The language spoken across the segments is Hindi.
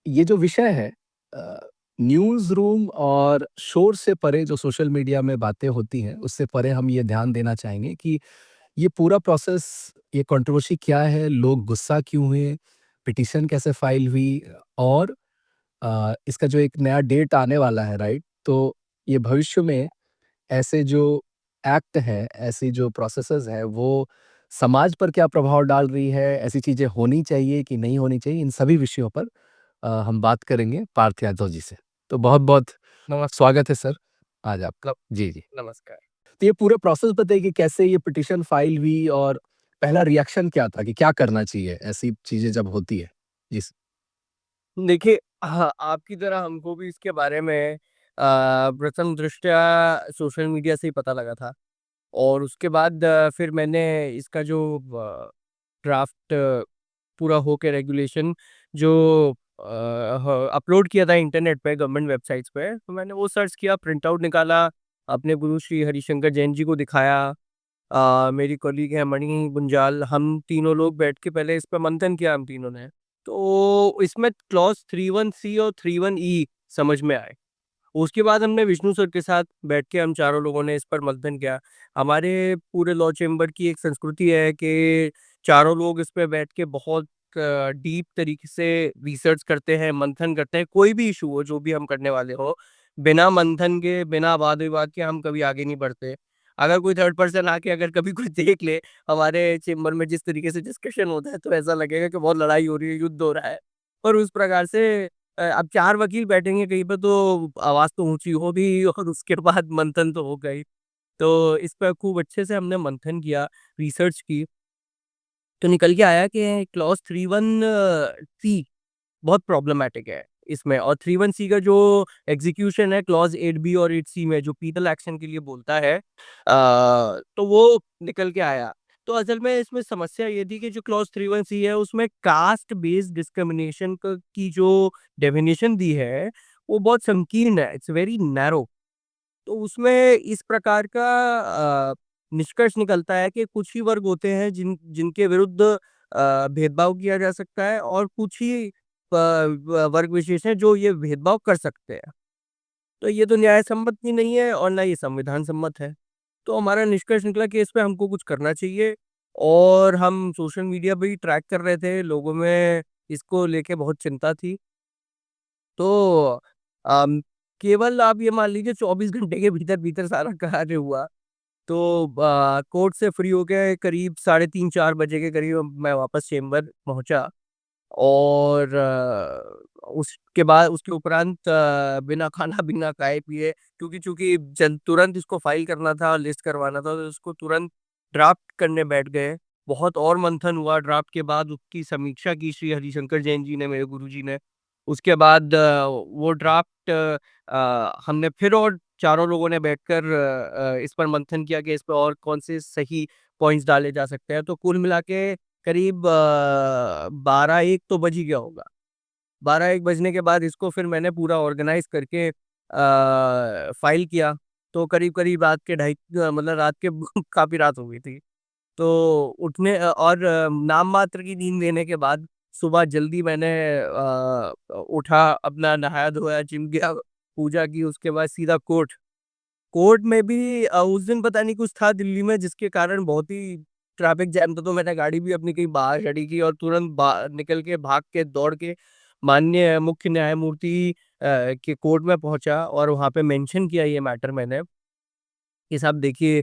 ये जो विषय है न्यूज़ रूम और शोर से परे जो सोशल मीडिया में बातें होती हैं, उससे परे हम ये ध्यान देना चाहेंगे कि ये पूरा प्रोसेस, ये कंट्रोवर्सी क्या है, लोग गुस्सा क्यों हुए, पिटीशन कैसे फाइल हुई और इसका जो एक नया डेट आने वाला है, राइट? तो ये भविष्य में ऐसे जो एक्ट हैं, ऐसी जो प्रोसेसेस हैं, वो समाज पर क्या प्रभाव डाल रही है, ऐसी चीज़ें होनी चाहिए कि नहीं होनी चाहिए, इन सभी विषयों पर हम बात करेंगे पार्थ यादव जी से। तो बहुत-बहुत नमस्कार। स्वागत है सर, आज आपका। नम जी, जी। नमस्कार। तो ये पूरा प्रोसेस बताइए कि कैसे ये पिटीशन फाइल हुई और पहला रिएक्शन क्या था कि क्या करना चाहिए ऐसी चीज़ें जब होती है? जी स देखिए, हाँ, आपकी तरह हमको भी इसके बारे में प्रथम दृष्टया सोशल मीडिया से ही पता लगा था और उसके बाद फिर मैंने इसका जो ड्राफ्ट पूरा हो के रेगुलेशन जो अपलोड किया था इंटरनेट पे गवर्नमेंट वेबसाइट्स पे, तो मैंने वो सर्च किया, प्रिंट आउट निकाला, अपने गुरु श्री हरिशंकर जैन जी को दिखाया। मेरी कॉलीग है मणि गुंजाल, हम तीनों लोग बैठ के पहले इस पे मंथन किया हम तीनों ने। तो इसमें क्लॉज़ 31 सी और 31 ई समझ में आए। उसके बाद हमने विष्णु सर के साथ बैठ के हम चारों लोगों ने इस पर मंथन किया। हमारे पूरे लॉ चैम्बर की एक संस्कृति है कि चारों लोग इस पे बैठ के बहुत डीप तरीके से रिसर्च करते हैं, मंथन करते हैं। कोई भी इश्यू हो, जो भी हम करने वाले हो, बिना मंथन के, बिना वाद-विवाद के हम कभी आगे नहीं बढ़ते। अगर कोई थर्ड पर्सन आके अगर कभी कुछ देख ले, हमारे चैम्बर में जिस तरीके से डिस्कशन होता है, तो ऐसा लगेगा कि बहुत लड़ाई हो रही है, युद्ध हो रहा है। और उस प्रकार से अब 4 वकील बैठेंगे कहीं पे तो आवाज़ तो ऊँची होगी और उसके बाद मंथन तो होगा ही। तो इस पे खूब अच्छे से हमने मंथन किया, रिसर्च की, तो निकल के आया कि क्लॉज़ 31 सी बहुत प्रॉब्लमैटिक है इसमें और 31 सी का जो एग्ज़ीक्यूशन है क्लॉज़ 8 बी और 8 सी में जो पीनल एक्शन के लिए बोलता है तो वो निकल के आया। तो असल में इसमें समस्या ये थी कि जो क्लॉज़ 31 सी है उसमें कास्ट बेस्ड डिस्क्रिमिनेशन क की जो डेफिनिशन दी है, वो बहुत संकीर्ण है, इट्स वेरी नैरो। तो उसमें इस प्रकार का निष्कर्ष निकलता है कि कुछ ही वर्ग होते हैं जिनके विरुद्ध भेदभाव किया जा सकता है और कुछ ही वर्ग विशेष हैं जो ये भेदभाव कर सकते हैं। तो ये तो न्याय सम्मत भी नहीं है और ना ये संविधान सम्मत है। तो हमारा निष्कर्ष निकला कि इस पे हमको कुछ करना चाहिए और हम सोशल मीडिया पे ही ट्रैक कर रहे थे, लोगों में इसको लेके बहुत चिंता थी। तो अम, केवल आप ये मान लीजिए 24 घंटे के भीतर-भीतर सारा कार्य हुआ। तो कोर्ट से फ्री होके करीब साढ़े 3-4 बजे के करीब मैं वापस चेम्बर पहुँचा और उसके बाद उसके उपरांत बिना खाना बिना खाए-पिए क्योंकि चूँकि जन तुरंत इसको फ़ाइल करना था, लिस्ट करवाना था, तो उसको तुरंत ड्राफ्ट करने बैठ गए। बहुत और मंथन हुआ ड्राफ्ट के बाद उसकी समीक्षा की श्री हरिशंकर जैन जी ने, मेरे गुरुजी ने। उसके बाद वो ड्राफ्ट हमने फिर और चारों लोगों ने बैठकर इस पर मंथन किया कि इस पे और कौन से सही पॉइंट्स डाले जा सकते हैं। तो कुल मिला के करीब 12-1 तो बज ही गया होगा। 12-1 बजने के बाद इसको फिर मैंने पूरा ऑर्गेनाइज़ करके फ़ाइल किया। तो करीब-करीब रात के ढाई मतलब रात के काफ़ी रात हो गई थी। तो उठने और नाम मात्र की नींद लेने के बाद सुबह जल्दी मैंने उठा, अपना नहाया-धोया, जिम गया, पूजा की, उसके बाद सीधा कोर्ट। कोर्ट में भी उस दिन पता नहीं कुछ था दिल्ली में जिसके कारण बहुत ही ट्रैफिक जैम था, तो मैंने गाड़ी भी अपनी कहीं बाहर खड़ी की और तुरंत निकल के भाग के दौड़ के माननीय मुख्य न्यायमूर्ति के कोर्ट में पहुंचा और वहां पे मेंशन किया ये मैटर मैंने कि साहब देखिए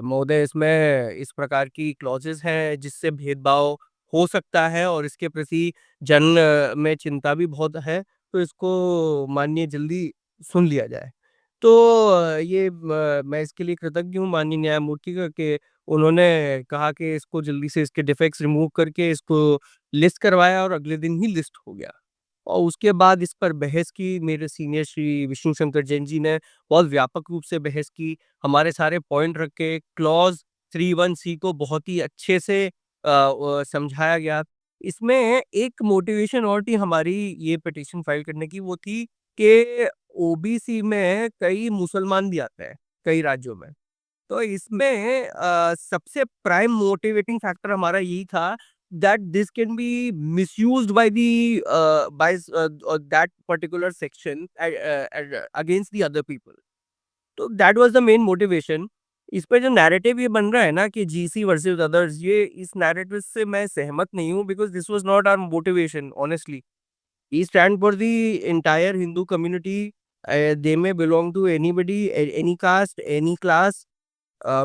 महोदय इसमें इस प्रकार की क्लॉजेस हैं जिससे भेदभाव हो सकता है और इसके प्रति जन में चिंता भी बहुत है, तो इसको माननीय जल्दी सुन लिया जाए। तो ये मैं इसके लिए कृतज्ञ हूँ माननीय न्यायमूर्ति का कि उन्होंने कहा कि इसको जल्दी से इसके डिफेक्ट्स रिमूव करके इसको लिस्ट करवाया और अगले दिन ही लिस्ट हो गया। और उसके बाद इस पर बहस की मेरे सीनियर श्री विष्णु शंकर जैन जी ने बहुत व्यापक रूप से बहस की। हमारे सारे पॉइंट रख के क्लॉज़ 31 सी को बहुत ही अच्छे से समझाया गया। इसमें एक मोटिवेशन और थी हमारी ये पिटीशन फाइल करने की, वो थी कि ओबीसी में कई मुसलमान भी आते हैं, कई राज्यों में। तो इसमें सबसे प्राइम मोटिवेटिंग फैक्टर हमारा यही था that this can be misused by the that particular section against the other people. तो that was the main motivation. इस पे जो नैरेटिव ये बन रहा है ना कि जीसी वर्सेस अदर्स, ये इस नैरेटिव से मैं सहमत नहीं हूँ, because this was not our motivation honestly. We stand for the entire Hindu community. They may belong to anybody, any caste, any class.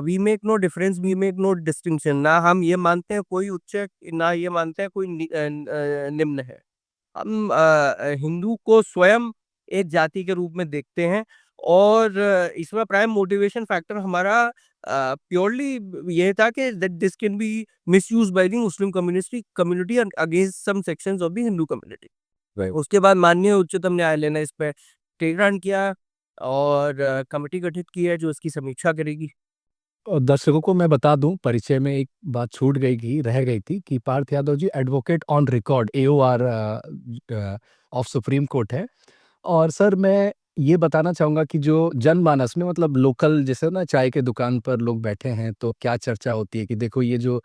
We make no difference, we make no distinction. ना हम ये मानते हैं कोई उच्च है, ना ये मानते हैं कोई निम्न है। हम हिंदू को स्वयं एक जाति के रूप में देखते हैं, और इसमें प्राइम मोटिवेशन फैक्टर हमारा प्योरली ये था कि that this can be misused by the Muslim community against some sections of the Hindu community. Right. उसके बाद माननीय उच्चतम न्यायालय ने इस पे टेक किया, और कमेटी गठित की है जो इसकी समीक्षा करेगी। और दर्शकों को मैं बता दूं, परिचय में एक बात छूट गई थी, रह गई थी कि Parth Yadav ji advocate on record AOR of Supreme Court है। और सर मैं ये बताना चाहूँगा कि जो जनमानस में मतलब लोकल जैसे ना चाय के दुकान पर लोग बैठे हैं तो क्या चर्चा होती है कि देखो ये जो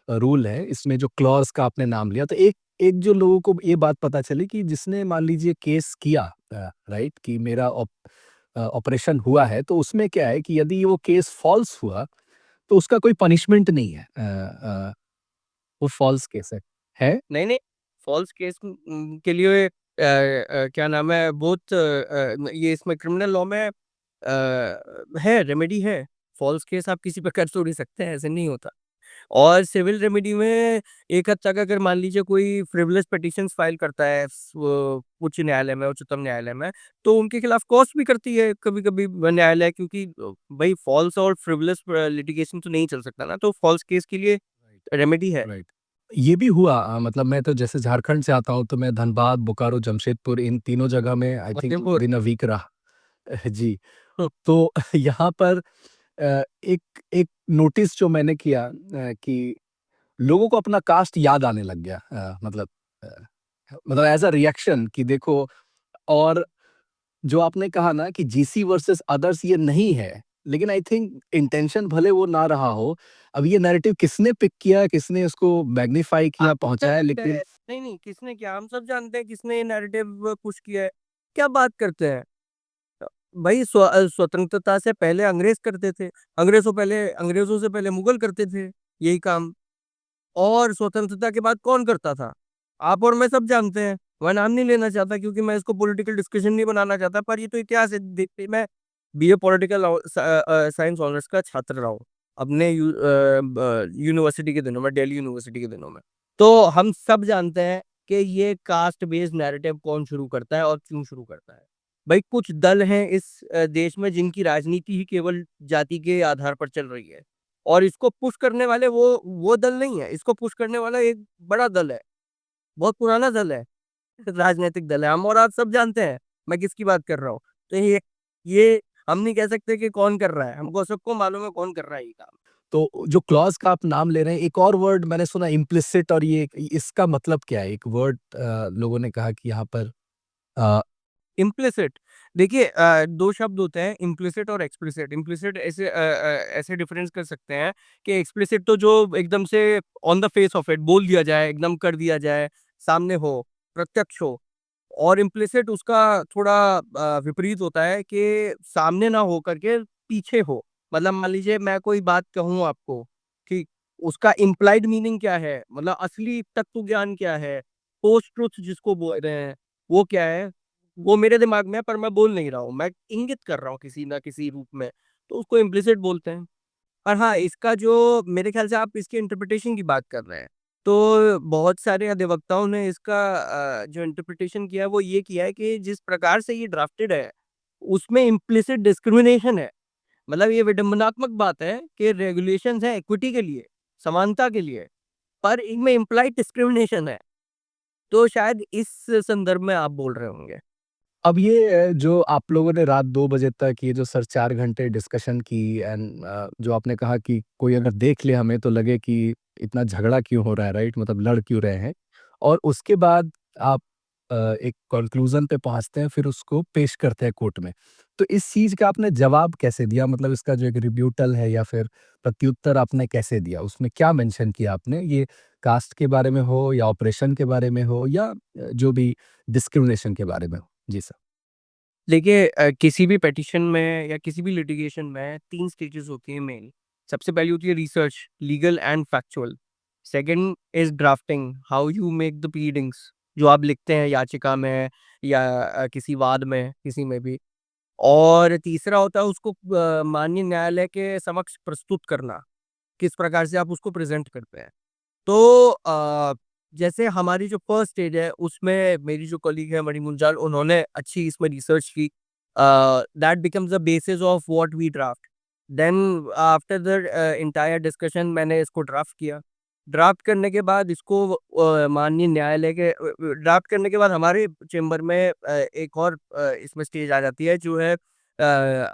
रूल है इसमें जो क्लॉज़ का आपने नाम लिया, तो एक एक जो लोगों को ये बात पता चली कि जिसने मान लीजिए केस किया राइट कि मेरा ऑपरेशन हुआ है, तो उसमें क्या है कि यदि वो केस फ़ॉल्स हुआ तो उसका कोई पनिशमेंट नहीं है। वो फ़ॉल्स केस है। है? नहीं, नहीं, फ़ॉल्स केस के लिए क्या नाम है, बहुत ये इसमें क्रिमिनल लॉ में है, रेमेडी है। फ़ॉल्स केस आप किसी पे कर तो नहीं सकते हैं, ऐसे नहीं होता। और सिविल रेमेडी में एक हद तक अगर मान लीजिए कोई फ्रिवलेस पिटीशंस फाइल करता है उच्च न्यायालय में, उच्चतम न्यायालय में, तो उनके खिलाफ कॉस्ट भी करती है कभी-कभी न्यायालय, क्योंकि भई फ़ॉल्स और फ्रिवलेस लिटिगेशन तो नहीं चल सकता ना, तो फ़ॉल्स केस के लिए राइट, रेमेडी है। राइट। ये भी हुआ मतलब मैं तो जैसे झारखंड से आता हूँ, तो मैं धनबाद, बोकारो, जमशेदपुर इन तीनों जगह में I think Fatehpur. Within a week रहा। जी। तो यहाँ पर एक एक नोटिस जो मैंने किया कि लोगों को अपना कास्ट याद आने लग गया, अ, मतलब एज़ अ रिएक्शन कि देखो। और जो आपने कहा ना कि जीसी वर्सेस अदर्स ये नहीं है, लेकिन आई थिंक इंटेंशन भले वो ना रहा हो, अब ये नैरेटिव किसने पिक किया, किसने इसको मैग्नीफाई किया, आपको क्या पहुँचाया, लगता लेकिन है? नहीं, नहीं, किसने क्या? हम सब जानते हैं किसने ये नैरेटिव पुश किया है। क्या बात करते हैं? अ, भाई स्वतंत्रता से पहले अंग्रेज़ करते थे। अंग्रेज़ों से पहले मुगल करते थे यही काम। और स्वतंत्रता के बाद कौन करता था? आप और मैं सब जानते हैं। मैं नाम नहीं लेना चाहता, क्योंकि मैं इसको पॉलिटिकल डिस्कशन नहीं बनाना चाहता, पर ये तो इतिहास है। देखिए, मैं बीए पॉलिटिकल साइंस ऑनर्स का छात्र रहा हूँ, अपने यूनिवर्सिटी के दिनों में, दिल्ली यूनिवर्सिटी के दिनों में। तो हम सब जानते हैं कि ये कास्ट बेस्ड नैरेटिव कौन शुरू करता है और क्यों शुरू करता है। भाई कुछ दल हैं इस देश में जिनकी राजनीति ही केवल जाति के आधार पर चल रही है। और इसको पुश करने वाले वो दल नहीं है, इसको पुश करने वाला एक बड़ा दल है, बहुत पुराना दल है, राजनैतिक दल है। हम और आप सब जानते हैं, मैं किसकी बात कर रहा हूँ। तो ये हम नहीं कह सकते कि कौन कर रहा है, हमको सबको मालूम है कौन कर रहा है ये काम। तो जो क्लॉज़ का आप नाम ले रहे हैं, एक और वर्ड मैंने सुना इम्प्लिसिट, और ये इसका मतलब क्या है? एक वर्ड लोगों ने कहा कि यहाँ पर अ, इम्प्लिसिट, देखिए 2 शब्द होते हैं, इम्प्लिसिट और एक्सप्लिसिट। इम्प्लिसिट ऐसे डिफरेंस कर सकते हैं कि एक्सप्लिसिट तो जो एकदम से on the face of it बोल दिया जाए, एकदम कर दिया जाए, सामने हो, प्रत्यक्ष हो। और इम्प्लिसिट उसका थोड़ा विपरीत होता है कि सामने ना हो करके पीछे हो। मतलब मान लीजिए मैं कोई बात कहूँ आपको, ठीक? उसका इम्प्लाइड मीनिंग क्या है? मतलब असली तत्व ज्ञान क्या है? पोस्ट ट्रुथ जिसको बोल रहे हैं, वो क्या है? वो मेरे दिमाग में है, पर मैं बोल नहीं रहा हूँ, मैं इंगित कर रहा हूँ किसी ना किसी रूप में, तो उसको इम्प्लिसिट बोलते हैं। और हाँ, इसका जो मेरे ख़्याल से आप इसके इंटरप्रिटेशन की बात कर रहे हैं, तो बहुत सारे अधिवक्ताओं ने इसका जो इंटरप्रिटेशन किया है वो ये किया है कि जिस प्रकार से ये ड्राफ्टेड है, उसमें इम्प्लिसिट डिस्क्रिमिनेशन है। मतलब ये विडंबनात्मक बात है कि रेगुलेशंस हैं इक्विटी के लिए, समानता के लिए, पर इनमें इम्प्लाइड डिस्क्रिमिनेशन है। तो शायद इस संदर्भ में आप बोल रहे होंगे। अब ये जो आप लोगों ने रात 2 बजे तक ये जो सर 4 घंटे डिस्कशन की, एंड जो आपने कहा कि कोई अगर देख ले हमें तो लगे कि इतना झगड़ा क्यों हो रहा है, राइट? मतलब लड़ क्यों रहे हैं? और उसके बाद आप एक कंक्लूज़न पे पहुँचते हैं, फिर उसको पेश करते हैं कोर्ट में। तो इस चीज़ का आपने जवाब कैसे दिया? मतलब इसका जो एक रिब्यूटल है या फिर प्रत्युत्तर आपने कैसे दिया? उसमें क्या मेंशन किया आपने? ये कास्ट के बारे में हो या ऑपरेशन के बारे में हो या जो भी डिस्क्रिमिनेशन के बारे में हो? जी सर। देखिए किसी भी पिटीशन में या किसी भी लिटिगेशन में 3 स्टेजेस होती हैं मेन। सबसे पहली होती है research, legal and factual. Second is drafting, how you make the pleadings, जो आप लिखते हैं याचिका में या किसी वाद में, किसी में भी। और तीसरा होता है उसको माननीय न्यायालय के समक्ष प्रस्तुत करना, किस प्रकार से आप उसको प्रेज़ेंट करते हैं। तो जैसे हमारी जो फर्स्ट स्टेज है उसमें मेरी जो कलीग है मणि मुंजाल, उन्होंने अच्छी इसमें रिसर्च की। That becomes the basis of what we draft. Then after the entire discussion मैंने इसको ड्राफ्ट किया। ड्राफ्ट करने के बाद इसको माननीय न्यायालय के ड्राफ्ट करने के बाद हमारे चेंबर में एक और इसमें स्टेज आ जाती है जो है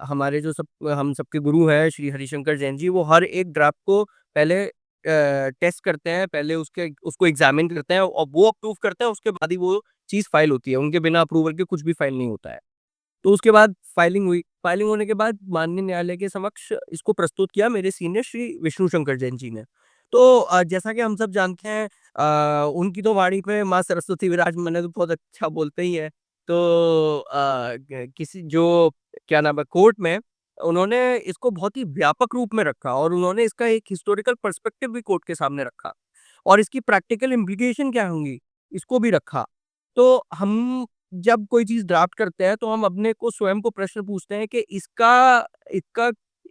हमारे जो सब हम सबके गुरु हैं श्री हरिशंकर जैन जी, वो हर एक ड्राफ्ट को पहले टेस्ट करते हैं, पहले उसको एग्ज़ामिन करते हैं और वो अप्रूव करते हैं, उसके बाद ही वो चीज़ फाइल होती है। उनके बिना अप्रूवल के कुछ भी फाइल नहीं होता है। तो उसके बाद फाइलिंग हुई। फाइलिंग होने के बाद माननीय न्यायालय के समक्ष इसको प्रस्तुत किया मेरे सीनियर श्री विष्णु शंकर जैन जी ने। तो जैसा कि हम सब जानते हैं उनकी तो वाणी पे माँ सरस्वती विराजमान, तो बहुत अच्छा बोलते ही हैं। तो अ, ग किसी जो क्या नाम है कोर्ट में उन्होंने इसको बहुत ही व्यापक रूप में रखा और उन्होंने इसका एक हिस्टोरिकल पर्सपेक्टिव भी कोर्ट के सामने रखा और इसकी प्रैक्टिकल इम्प्लीकेशन क्या होंगी, इसको भी रखा। तो हम जब कोई चीज़ ड्राफ्ट करते हैं, तो हम अपने को स्वयं को प्रश्न पूछते हैं कि इसका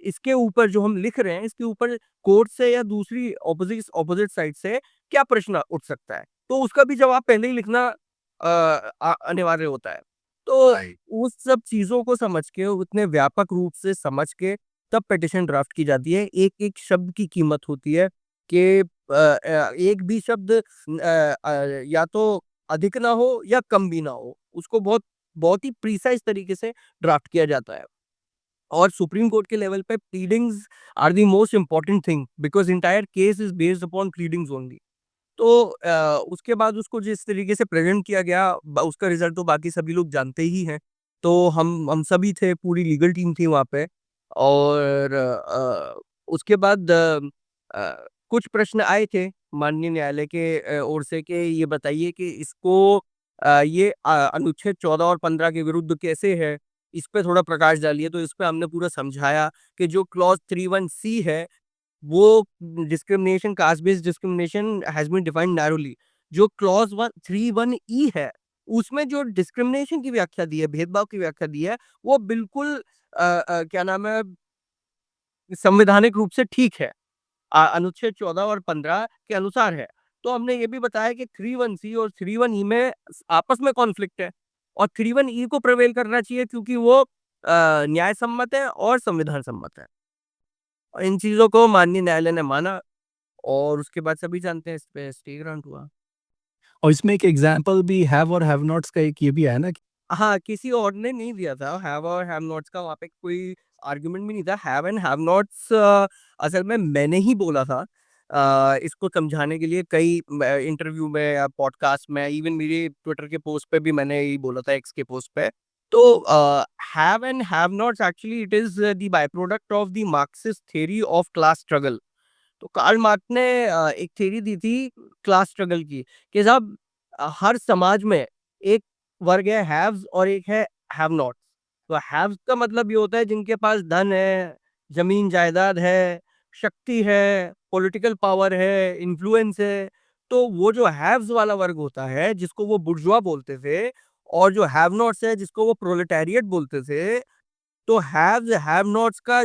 इसके ऊपर जो हम लिख रहे हैं, इसके ऊपर कोर्ट से या दूसरी ऑपोज़िट साइड से क्या प्रश्न उठ सकता है? तो उसका भी जवाब पहले ही लिखना अनिवार्य होता है। तो राइट। उस सब चीज़ों को समझ के, उतने व्यापक रूप से समझ के, तब पिटीशन ड्राफ्ट की जाती है। एक-एक शब्द की कीमत होती है कि एक भी शब्द या तो अधिक ना हो या कम भी ना हो। उसको बहुत बहुत ही प्रिसाइज़ तरीके से ड्राफ्ट किया जाता है। और सुप्रीम कोर्ट के लेवल पे pleadings are the most important thing because entire case is based upon pleadings only. तो उसके बाद उसको जिस तरीके से प्रेज़ेंट किया गया उसका रिज़ल्ट तो बाकी सभी लोग जानते ही हैं। तो हम सभी थे, पूरी लीगल टीम थी वहाँ पे और उसके बाद कुछ प्रश्न आए थे माननीय न्यायालय के ओर से कि ये बताइए कि इसको ये अनुच्छेद 14 और 15 के विरुद्ध कैसे है? इस पे थोड़ा प्रकाश डालिए। तो इस पे हमने पूरा समझाया कि जो क्लॉज़ 31 सी है वो discrimination, caste based discrimination has been defined narrowly. जो क्लॉज़ 31 ई है, उसमें जो डिस्क्रिमिनेशन की व्याख्या दी है, भेदभाव की व्याख्या दी है, वो बिल्कुल क्या नाम है, संवैधानिक रूप से ठीक है। अनुच्छेद 14 और 15 के अनुसार है। तो हमने ये भी बताया कि 31 सी और 31 ई में आपस में कॉन्फ्लिक्ट है और 31 ई को प्रिवेल करना चाहिए क्योंकि वो न्याय सम्मत है और संविधान सम्मत है। और इन चीज़ों को माननीय न्यायालय ने माना और उसके बाद सभी जानते हैं इस पे स्टे ग्रांट हुआ। और इसमें एक एग्ज़ाम्पल भी हैव और हैव नॉट्स का एक ये भी है ना कि हाँ, किसी और ने नहीं दिया था हैव और हैव नॉट्स का, वहाँ पे कोई आर्गुमेंट भी नहीं था। हैव एंड हैव नॉट्स असल में मैंने ही बोला था इसको समझाने के लिए कई इंटरव्यू में या पॉडकास्ट में, इवन मेरे ट्विटर के पोस्ट पे भी मैंने यही बोला था, एक्स के पोस्ट पे। तो have and have nots actually it is the by product of the Marxist theory of class struggle. तो कार्ल मार्क्स ने एक थ्योरी दी थी क्लास स्ट्रगल की कि साहब हर समाज में एक वर्ग है हैव्स और एक है हैव नॉट। तो हैव्स का मतलब ये होता है जिनके पास धन है, जमीन जायदाद है, शक्ति है, पॉलिटिकल पावर है, इन्फ्लुएंस है। तो वो जो हैव्स वाला वर्ग होता है जिसको वो बुर्जुआ बोलते थे और जो हैव नॉट्स है जिसको वो प्रोलेटारिएट बोलते थे, तो हैव्स हैव नॉट्स का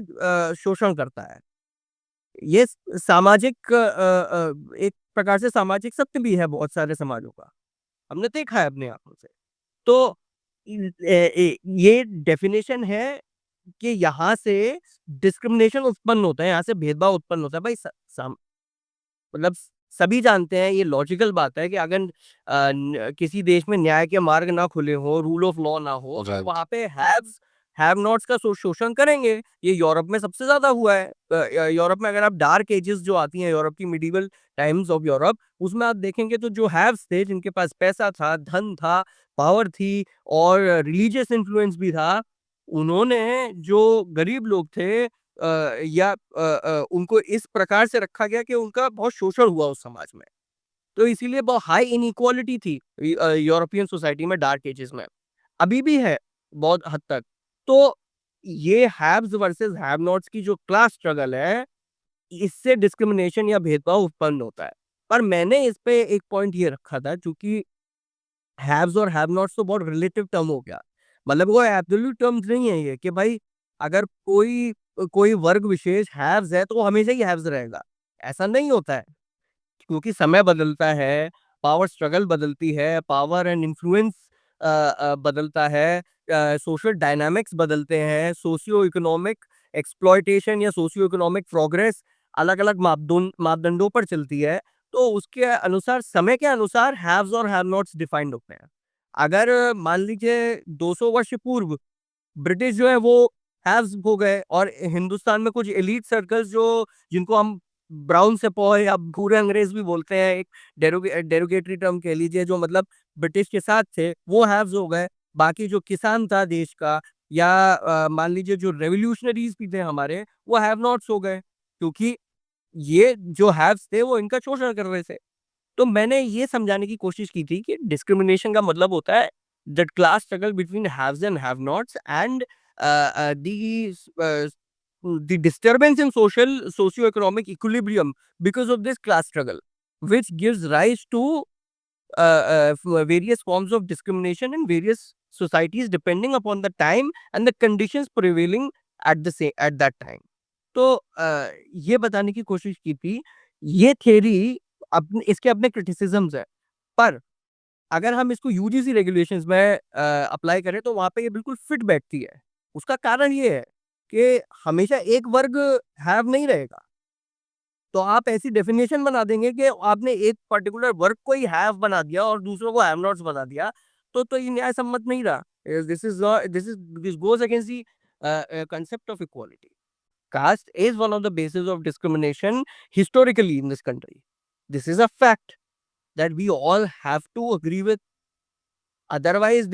शोषण करता है। ये सामाजिक एक प्रकार से सामाजिक सत्य भी है बहुत सारे समाजों का। हमने देखा है अपनी आँखों से। तो ये डेफ़िनेशन है कि यहाँ से डिस्क्रिमिनेशन उत्पन्न होता है, यहाँ से भेदभाव उत्पन्न होता है। भाई स सम मतलब सभी जानते हैं, ये लॉजिकल बात है कि अगर किसी देश में न्याय के मार्ग ना खुले हों, रूल ऑफ लॉ ना हो, तो राइट। वहाँ पे हैव्स हैव नॉट्स का शोषण करेंगे। ये यूरोप में सबसे ज्यादा हुआ है। यूरोप में अगर आप डार्क एजेस जो आती हैं, यूरोप की मिडिवल टाइम्स ऑफ यूरोप, उसमें आप देखेंगे तो जो हैव्स थे, जिनके पास पैसा था, धन था, पावर थी और रिलीजियस इन्फ्लुएंस भी था, उन्होंने जो गरीब लोग थे उनको इस प्रकार से रखा गया कि उनका बहुत शोषण हुआ उस समाज में। तो इसीलिए बहुत हाई इनइक्वालिटी थी यूरोपियन सोसाइटी में डार्क एजेस में। अभी भी है बहुत हद तक। तो ये हैव्स वर्सेस हैव नॉट्स की जो क्लास स्ट्रगल है, इससे डिस्क्रिमिनेशन या भेदभाव उत्पन्न होता है। पर मैंने इस पे एक पॉइंट ये रखा था, चूंकि हैव्स और हैव नॉट्स तो बहुत रिलेटिव टर्म हो गया। मतलब वो एब्सोल्यूट टर्म्स नहीं है ये कि भाई अगर कोई कोई वर्ग विशेष हैव्स है तो वो हमेशा ही हैव्स रहेगा। ऐसा नहीं होता है। क्योंकि समय बदलता है, पावर स्ट्रगल बदलती है, पावर एंड इन्फ्लुएंस बदलता है, सोशल डायनामिक्स बदलते हैं, सोशियो इकोनॉमिक एक्सप्लॉयटेशन या सोशियो इकोनॉमिक प्रोग्रेस अलग-अलग मापदंडों पर चलती है। तो उसके अनुसार, समय के अनुसार हैव्स और हैव नॉट्स डिफाइंड होते हैं। अगर मान लीजिए 200 वर्ष पूर्व ब्रिटिश जो है वो हैव्स हो गए और हिंदुस्तान में कुछ एलीट सर्कल्स जो जिनको हम ब्राउन सेपॉय या भूरे अंग्रेज भी बोलते हैं, एक डेरोगेटरी टर्म कह लीजिए, जो मतलब ब्रिटिश के साथ थे, वो हैव्स हो गए। बाकी जो किसान था देश का या मान लीजिए जो रेवोल्यूशनरीज भी थे हमारे, वो हैव नॉट्स हो गए, क्योंकि ये जो हैव्स थे वो इनका शोषण कर रहे थे। तो मैंने ये समझाने की कोशिश की थी कि डिस्क्रिमिनेशन का मतलब होता है the class struggle between haves and have nots and the disturbance in socio-economic equilibrium because of this class struggle, which gives rise to various forms of discrimination in various societies depending upon the time and the conditions prevailing at that time. तो ये बताने की कोशिश की थी, ये थ्योरी अपने इसके अपने क्रिटिसिज्म्स है, पर अगर हम इसको यूजीसी रेगुलेशंस में अप्लाई करें तो वहाँ पे ये बिल्कुल फिट बैठती है। उसका कारण ये है कि हमेशा एक वर्ग हैव नहीं रहेगा। तो आप ऐसी डेफिनेशन बना देंगे कि आपने एक पर्टिकुलर वर्ग को ही हैव बना दिया और दूसरों को हैव नॉट्स बना दिया, तो ये न्याय सम्मत नहीं रहा। This goes against the concept of equality. Caste is one of the basis of discrimination historically in this country. This is a fact that we all have to agree with. Otherwise,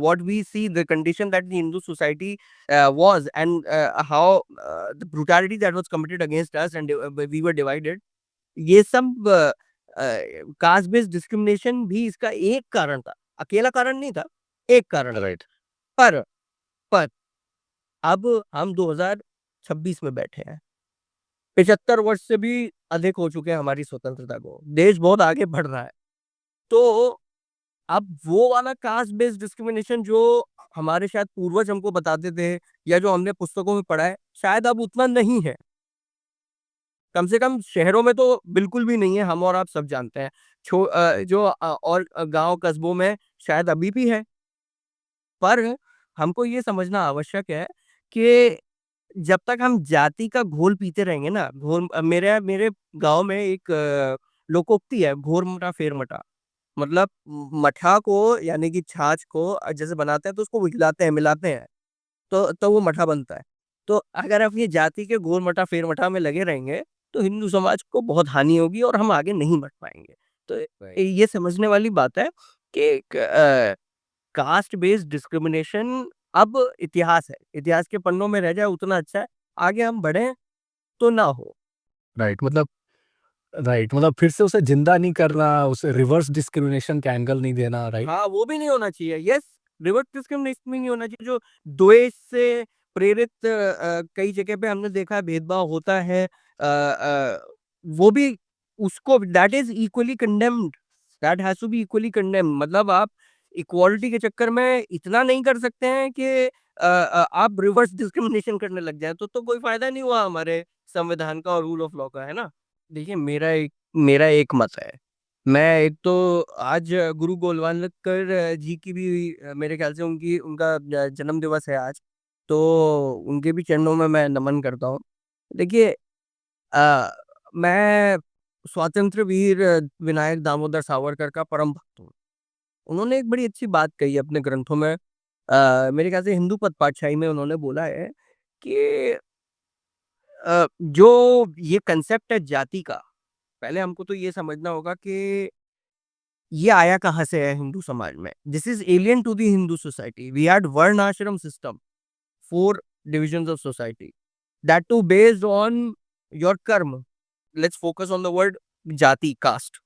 what we see, the condition that the Hindu society was, and how the brutality that was committed against us, and we were divided. ये सब कास्ट बेस्ड डिस्क्रिमिनेशन भी इसका एक कारण था, अकेला कारण नहीं था, एक कारण था। राइट। पर पर अब हम 2026 में बैठे हैं, 75 वर्ष से भी अधिक हो चुके हैं हमारी स्वतंत्रता को, देश बहुत आगे बढ़ रहा है। तो अब वो वाला कास्ट बेस्ड डिस्क्रिमिनेशन जो हमारे शायद पूर्वज हमको बताते थे या जो हमने पुस्तकों में पढ़ा है, शायद अब उतना नहीं है। कम से कम शहरों में तो बिल्कुल भी नहीं है, हम और आप सब जानते हैं। और गाँव कस्बों में शायद अभी भी है। पर हमको ये समझना आवश्यक है कि जब तक हम जाति का घोल पीते रहेंगे ना, मेरे मेरे गाँव में एक लोकोक्ति है, घोर-मटा फेर-मटा। मतलब मठा को, यानी कि छाछ को जैसे बनाते हैं तो उसको हिलाते हैं, मिलाते हैं, तो वो मठा बनता है। तो अगर आप ये जाति के घोर-मटा फेर-मटा में लगे रहेंगे, तो हिंदू समाज को बहुत हानि होगी और हम आगे नहीं बढ़ पाएँगे। तो ये समझने वाली बात है कि कास्ट बेस्ड डिस्क्रिमिनेशन अब इतिहास है। इतिहास के पन्नों में रह जाए उतना अच्छा है, आगे हम बढ़ें तो ना हो। राइट, मतलब फिर से उसे ज़िंदा नहीं करना, उसे रिवर्स डिस्क्रिमिनेशन का एंगल नहीं देना, राइट? हाँ, वो भी नहीं होना चाहिए। यस, रिवर्स डिस्क्रिमिनेशन भी नहीं होना चाहिए। जो द्वेष से प्रेरित कई जगह पे हमने देखा है भेदभाव होता है, वो भी, उसको that is equally condemned, that has to be equally condemned. मतलब आप इक्वालिटी के चक्कर में इतना नहीं कर सकते हैं कि आप रिवर्स डिस्क्रिमिनेशन करने लग जाएँ, तो कोई फ़ायदा नहीं हुआ हमारे संविधान का और रूल ऑफ लॉ का, है ना? देखिए, मेरा एक मत है। मैं एक तो आज गुरु गोलवालकर जी की भी मेरे ख्याल से उनका जन्म दिवस है आज, तो उनके भी चरणों में मैं नमन करता हूँ। देखिए, अ, मैं स्वातंत्र्य वीर विनायक दामोदर सावरकर का परम भक्त हूँ। उन्होंने एक बड़ी अच्छी बात कही अपने ग्रंथों में मेरे ख्याल से हिंदू पद पातशाही में उन्होंने बोला है कि जो ये कंसेप्ट है जाति का, पहले हमको तो ये समझना होगा कि ये आया कहाँ से है हिंदू समाज में। This is alien to the Hindu society. We had varna ashram system, 4 divisions of society, that too based on your कर्म। Let's focus on the word जाति, कास्ट।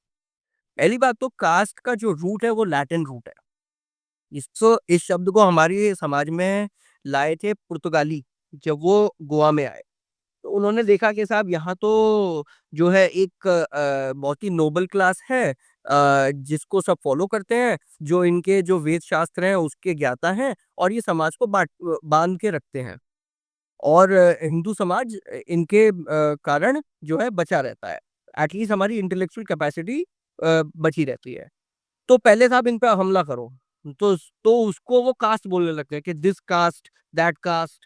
पहली बात तो कास्ट का जो रूट है वो लैटिन रूट है। इसको इस शब्द को हमारे समाज में लाए थे पुर्तगाली, जब वो गोवा में आए। तो उन्होंने देखा कि साहब यहाँ तो जो है एक बहुत ही नोबल क्लास है, जिसको सब फॉलो करते हैं, जो इनके जो वेद शास्त्र हैं उसके ज्ञाता हैं, और ये समाज को बांध के रखते हैं, और हिंदू समाज इनके कारण जो है बचा रहता है। एटलीस्ट हमारी इंटेलेक्चुअल कैपेसिटी बची रहती है। तो पहले साहब इन पे हमला करो। तो उसको वो कास्ट बोलने लगते हैं कि दिस कास्ट, दैट कास्ट।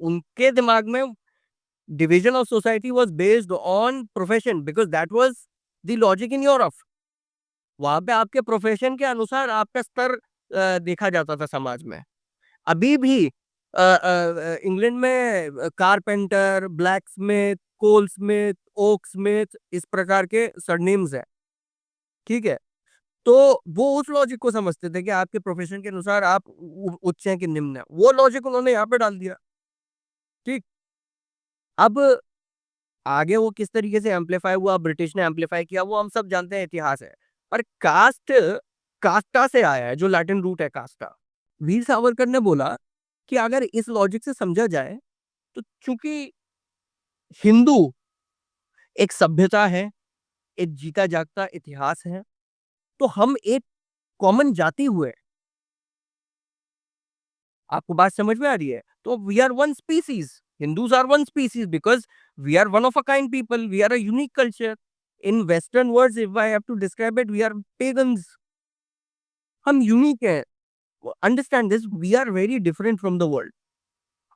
उनके दिमाग में division of society was based on profession, because that was the logic in Europe। वहां पे आपके प्रोफेशन के अनुसार आपका स्तर देखा जाता था समाज में। अभी भी इंग्लैंड में कारपेंटर, ब्लैक स्मिथ, कोल स्मिथ, ओक स्मिथ, इस प्रकार के सरनेम्स है। ठीक है। तो वो उस लॉजिक को समझते थे कि आपके प्रोफेशन के अनुसार आप उच्च हैं कि निम्न है। वो लॉजिक उन्होंने यहाँ पे डाल दिया। ठीक। अब आगे वो किस तरीके से एम्पलीफाई हुआ, ब्रिटिश ने एम्पलीफाई किया, वो हम सब जानते हैं, इतिहास है। पर कास्ट कास्टा से आया है, जो लैटिन रूट है कास्टा। वीर सावरकर ने बोला कि अगर इस लॉजिक से समझा जाए, तो चूंकि हिंदू एक सभ्यता है, एक जीता जागता इतिहास है, तो हम एक कॉमन जाति हुए। आपको बात समझ में आ रही है? तो we are one species. Hindus are one species because we are one of a kind people, we are a unique culture. In western words, if I have to describe it, we are pagans. हम यूनिक हैं। Understand this, we are very different from the world.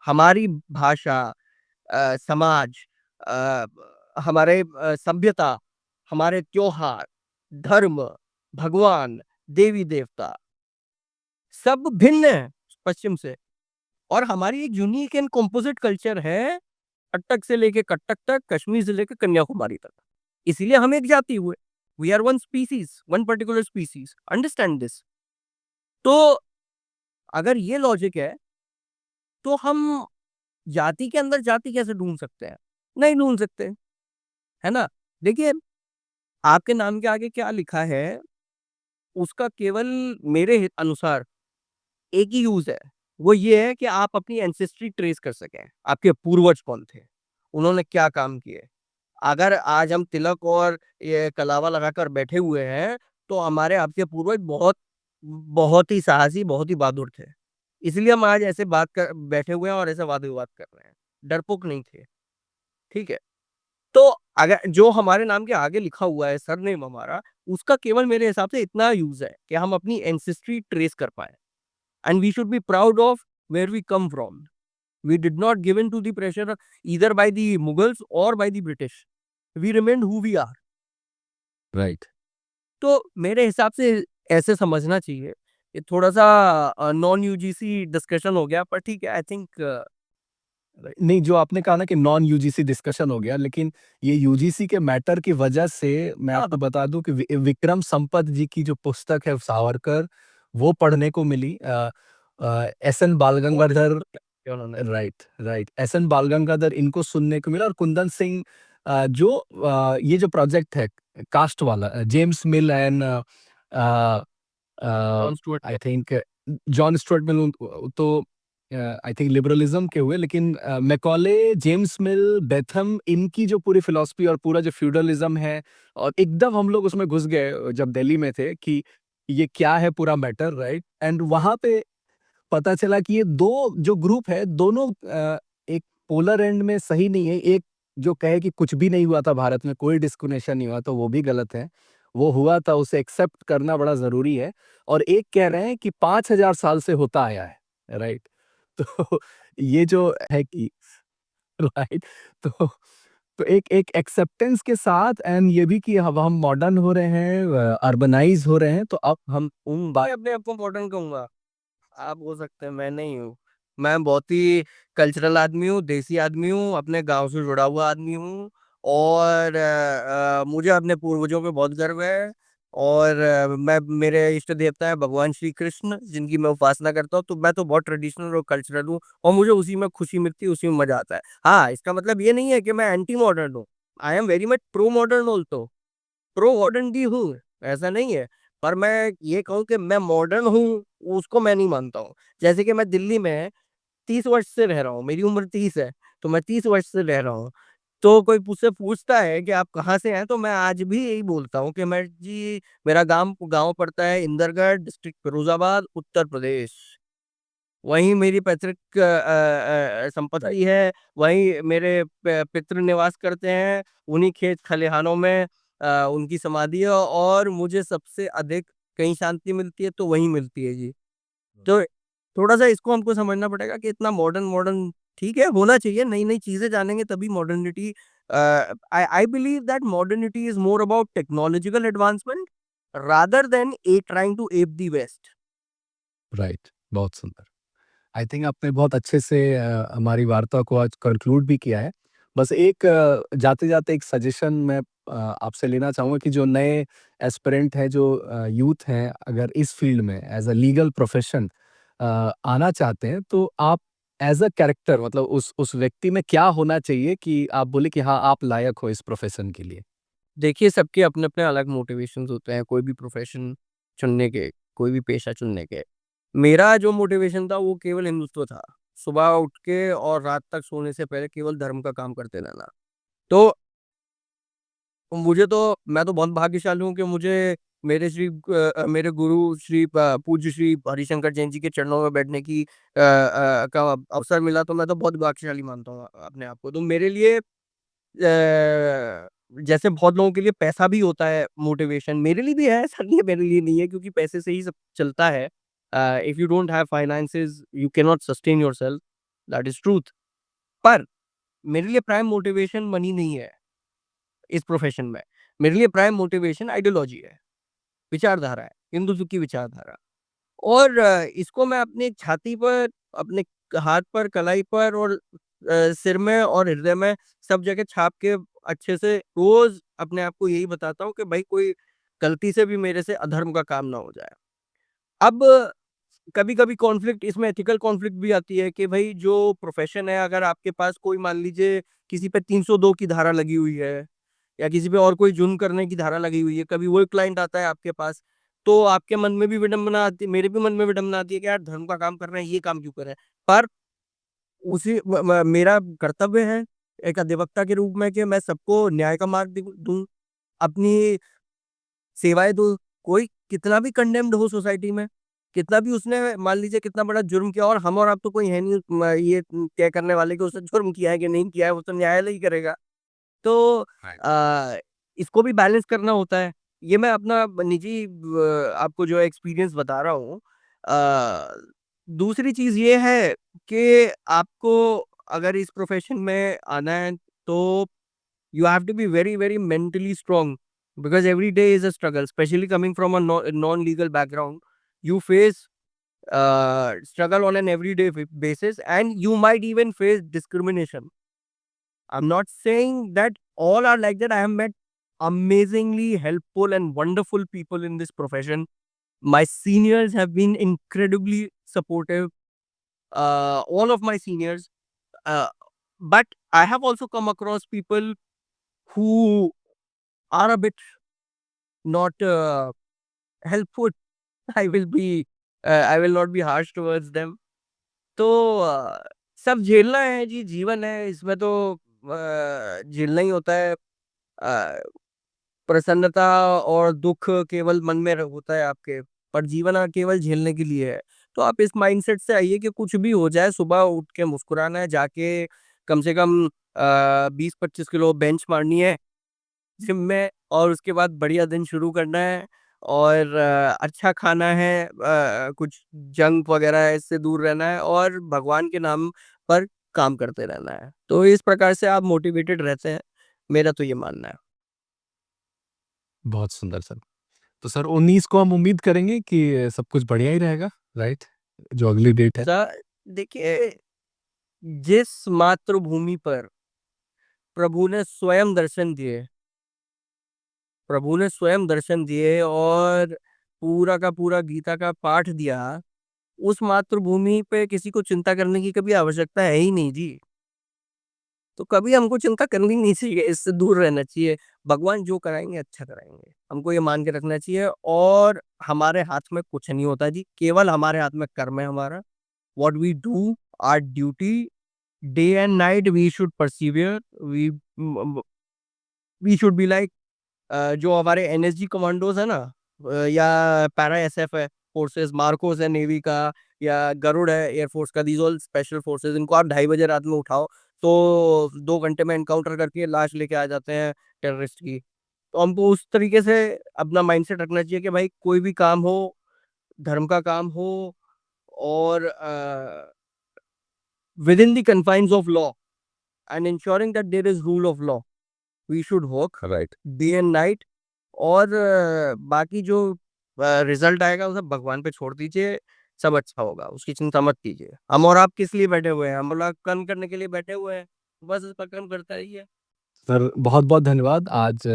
हमारी भाषा, समाज, अ, हमारे सभ्यता, हमारे त्योहार, धर्म, भगवान, देवी देवता, सब भिन्न है पश्चिम से। और हमारी एक यूनिक एंड कंपोजिट कल्चर है, अटक से लेके कटक तक, कश्मीर से लेके कन्याकुमारी तक। इसीलिए हम एक जाति हुए। We are one species, one particular species. Understand this. तो अगर ये लॉजिक है, तो हम जाति के अंदर जाति कैसे ढूंढ सकते हैं? नहीं ढूंढ सकते, है ना? देखिए, आपके नाम के आगे क्या लिखा है, उसका केवल मेरे अनुसार एक ही यूज है। वो ये है कि आप अपनी एंसेस्ट्री ट्रेस कर सकें, आपके पूर्वज कौन थे, उन्होंने क्या काम किए। अगर आज हम तिलक और ये कलावा लगाकर बैठे हुए हैं, तो हमारे आपके पूर्वज बहुत बहुत ही साहसी, बहुत ही बहादुर थे। इसलिए हम आज ऐसे बात कर बैठे हुए हैं और ऐसे वाद विवाद कर रहे हैं। डरपोक नहीं थे। ठीक है। तो अगर जो हमारे नाम के आगे लिखा हुआ है सरनेम हमारा, उसका केवल मेरे हिसाब से इतना यूज है कि हम अपनी एंसेस्ट्री ट्रेस कर पाए। And we should be proud of where we come from. We did not give in to the pressure either by the Mughals or by the British. We remained who we are. Right. तो मेरे हिसाब से ऐसे समझना चाहिए। ये थोड़ा-सा नॉन यूजीसी डिस्कशन हो गया, पर ठीक है, आई थिंक नहीं, जो आपने कहा ना कि नॉन यूजीसी डिस्कशन हो गया, लेकिन ये यूजीसी के मैटर की वजह से मैं हाँ, आपको बता दूं कि विक्रम संपत जी की जो पुस्तक है सावरकर, वो पढ़ने को मिली। एस एन बहुत बालगंगाधर। किया उन्होंने। Right, right, S N Balgangadhar इनको सुनने को मिला, और कुंदन सिंह, जो ये जो प्रोजेक्ट है कास्ट वाला, James mill and John Stuart I mill. Think John Stuart Mill, तो आई थिंक लिबरलिज्म के हुए, लेकिन मैकॉले, जेम्स मिल, बेथम, इनकी जो पूरी फिलॉसफी और पूरा जो फ्यूडलिज्म है, और एकदम हम लोग उसमें घुस गए जब दिल्ली में थे कि ये क्या है पूरा मैटर, राइट? एंड वहां पे पता चला कि ये दो जो ग्रुप है, दोनों एक पोलर एंड में सही नहीं है। एक जो कहे कि कुछ भी नहीं हुआ था भारत में, कोई डिस्क्रिमिनेशन नहीं हुआ, तो वो भी गलत है। वो हुआ था, उसे एक्सेप्ट करना बड़ा ज़रूरी है। और एक कह रहे हैं कि 5000 साल से होता आया है, राइट? तो ये जो है कि राइट, तो एक एक एक्सेप्टेंस के साथ, एंड ये भी कि अब हम मॉडर्न हो रहे हैं, अर्बनाइज़ हो रहे हैं, तो अब हम उन मैं अपने आप को मॉडर्न कहूँगा। आप हो सकते हैं, मैं नहीं हूँ। मैं बहुत ही कल्चरल आदमी हूँ, देसी आदमी हूँ, अपने गाँव से जुड़ा हुआ आदमी हूँ और मुझे अपने पूर्वजों पे बहुत गर्व है और मैं मेरे इष्ट देवता है भगवान श्री कृष्ण जिनकी मैं उपासना करता हूँ, तो मैं तो बहुत ट्रेडिशनल और कल्चरल हूँ और मुझे उसी में खुशी मिलती है, उसी में मज़ा आता है। हाँ, इसका मतलब ये नहीं है कि मैं एंटी मॉडर्न हूँ। I am very much pro modern also. Pro modern भी हूँ, ऐसा नहीं है। पर मैं ये कहूँ कि मैं मॉडर्न हूँ, उसको मैं नहीं मानता हूँ। जैसे कि मैं दिल्ली में 30 वर्ष से रह रहा हूँ, मेरी उम्र 30 है, तो मैं 30 वर्ष से रह रहा हूँ। तो कोई मुझसे पूछता है कि आप कहाँ से हैं, तो मैं आज भी यही बोलता हूँ कि मैं जी मेरा गाँव गाँव पड़ता है इंदरगढ़, डिस्ट्रिक्ट फिरोज़ाबाद, उत्तर प्रदेश। वहीं मेरी पैतृक संपत्ति है, वहीं मेरे प पितृ निवास करते हैं, उन्हीं खेत खलिहानों में उनकी समाधि है और मुझे सबसे अधिक कहीं शांति मिलती है, तो वहीं मिलती है जी। तो थोड़ा-सा इसको हमको समझना पड़ेगा कि इतना मॉडर्न ठीक है, होना चाहिए, नई-नई चीज़ें जानेंगे तभी modernity I believe that modernity is more about technological advancement rather than trying to ape the west. Right, बहुत सुंदर। आई थिंक आपने बहुत अच्छे से हमारी वार्ता को आज कंक्लूड भी किया है। बस एक जाते-जाते एक सजेशन मैं आपसे लेना चाहूँगा कि जो नए एस्पिरेंट हैं, जो यूथ हैं, अगर इस फ़ील्ड में एज़ अ लीगल प्रोफ़ेशन आना चाहते हैं, तो आप एज़ अ कैरेक्टर मतलब उस व्यक्ति में क्या होना चाहिए कि आप बोले कि हाँ, आप लायक हो इस प्रोफ़ेशन के लिए? देखिए, सबके अपने-अपने अलग मोटिवेशंस होते हैं, कोई भी प्रोफ़ेशन चुनने के, कोई भी पेशा चुनने के। मेरा जो मोटिवेशन था वो केवल हिंदुत्व था। सुबह उठ के और रात तक सोने से पहले केवल धर्म का काम करते रहना। तो मुझे तो मैं तो बहुत भाग्यशाली हूँ कि मुझे मेरे गुरु श्री पूज्य श्री हरिशंकर जैन जी के चरणों में बैठने की का अवसर मिला, तो मैं तो बहुत भाग्यशाली मानता हूँ अपने आप को। तो मेरे लिए जैसे बहुत लोगों के लिए पैसा भी होता है मोटिवेशन, मेरे लिए भी है, ऐसा नहीं है मेरे लिए नहीं है क्योंकि पैसे से ही सब चलता है। If you don't have finances you can not sustain yourself, that is truth. पर मेरे लिए प्राइम मोटिवेशन मनी नहीं है इस प्रोफ़ेशन में। मेरे लिए प्राइम मोटिवेशन आइडियोलॉजी है, विचारधारा है, हिंदुत्व की विचारधारा। और इसको मैं अपनी छाती पर, अपने हाथ पर, कलाई पर और सिर में और हृदय में सब जगह छाप के अच्छे से रोज़ अपने आप को यही बताता हूँ कि भाई कोई गलती से भी मेरे से अधर्म का काम ना हो जाए। अब कभी-कभी कॉन्फ्लिक्ट इसमें एथिकल कॉन्फ्लिक्ट भी आती है कि भई जो प्रोफ़ेशन है अगर आपके पास कोई मान लीजिए किसी पे 302 की धारा लगी हुई है या किसी पे और कोई जुर्म करने की धारा लगी हुई है, कभी वही क्लाइंट आता है आपके पास, तो आपके मन में भी विडंबना आती है, मेरे भी मन में विडंबना आती है कि यार धर्म का काम कर रहे हैं, ये काम क्यों कर रहे हैं? पर उसी म म मेरा कर्तव्य है एक अधिवक्ता के रूप में कि मैं सबको न्याय का मार्ग दूँ, अपनी सेवाएँ दूँ। कोई कितना भी कंडेम्न्ड हो सोसाइटी में, कितना भी उसने मान लीजिए कितना बड़ा जुर्म किया और हम और आप तो कोई है नहीं ये तय करने वाले कि उसने जुर्म किया है कि नहीं किया है, वो तो न्यायालय ही करेगा। तो राइट। इसको भी बैलेंस करना होता है। ये मैं अपना निजी आपको जो है एक्सपीरियंस बता रहा हूँ। दूसरी चीज़ ये है कि आपको अगर इस प्रोफ़ेशन में आना है तो you have to be very, very mentally strong because every day is a struggle, especially coming from a non-legal background. You face struggle on an everyday basis and you might even face discrimination. I'm not saying that all are like that. I have met amazingly helpful and wonderful people in this profession. My seniors have been incredibly supportive, all of my seniors. Uh, but I have also come across people who are a bit not helpful. I will be I will not be harsh towards them. तो सब झेलना है जी, जीवन है, इसमें तो झेलना ही होता है। प्रसन्नता और दुःख केवल मन में होता है आपके, पर जीवन केवल झेलने के लिए है। तो आप इस माइंडसेट से आइए कि कुछ भी हो जाए, सुबह उठ के मुस्कुराना है, जाके कम से कम 20-25 किलो बेंच मारनी है जिम में और उसके बाद बढ़िया दिन शुरू करना है और अच्छा खाना है, कुछ जंक वगैरह है इससे दूर रहना है और भगवान के नाम पर काम करते रहना है। तो इस प्रकार से आप मोटिवेटेड रहते हैं, मेरा तो ये मानना है। बहुत सुंदर सर। तो सर 19 को हम उम्मीद करेंगे कि सब कुछ बढ़िया ही रहेगा, राइट? जो अगली डेट है? सर देखिए, जिस मातृभूमि पर प्रभु ने स्वयं दर्शन दिए, प्रभु ने स्वयं दर्शन दिए और पूरा का पूरा गीता का पाठ दिया, उस मातृभूमि पे किसी को चिंता करने की कभी आवश्यकता है ही नहीं जी। तो कभी हमको चिंता करनी नहीं चाहिए, इससे दूर रहना चाहिए। भगवान जो कराएँगे अच्छा कराएँगे। हमको ये मान के रखना चाहिए और हमारे हाथ में कुछ नहीं होता जी, केवल हमारे हाथ में कर्म है हमारा। What we do, our duty, day and night we should persevere, we should be like जो हमारे एनएसजी कमांडोज है ना, या पैरा एसएफ है, फोर्सेस मार्कोस है नेवी का, या गरुड़ है एयरफोर्स का, दीज ऑल स्पेशल फोर्सेस, इनको आप 2:30 बजे रात में उठाओ तो 2 घंटे में एनकाउंटर करके लाश लेके आ जाते हैं टेररिस्ट की। तो हमको उस तरीके से अपना माइंडसेट रखना चाहिए कि भाई कोई भी काम हो, धर्म का काम हो, और within the confines of law and ensuring that there is rule of law, we should work right. Day and night. और बाकी जो रिजल्ट आएगा वो सब भगवान पे छोड़ दीजिए, सब अच्छा होगा, उसकी चिंता मत कीजिए। हम और आप किस लिए बैठे हुए हैं? हम लोग कर्म करने के लिए बैठे हुए हैं, बस इस पर कर्म करता रहिए। सर बहुत-बहुत धन्यवाद आज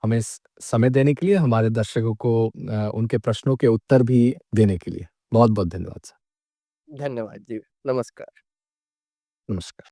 हमें समय देने के लिए, हमारे दर्शकों को उनके प्रश्नों के उत्तर भी देने के लिए। बहुत-बहुत धन्यवाद सर। धन्यवाद जी, नमस्कार। नमस्कार।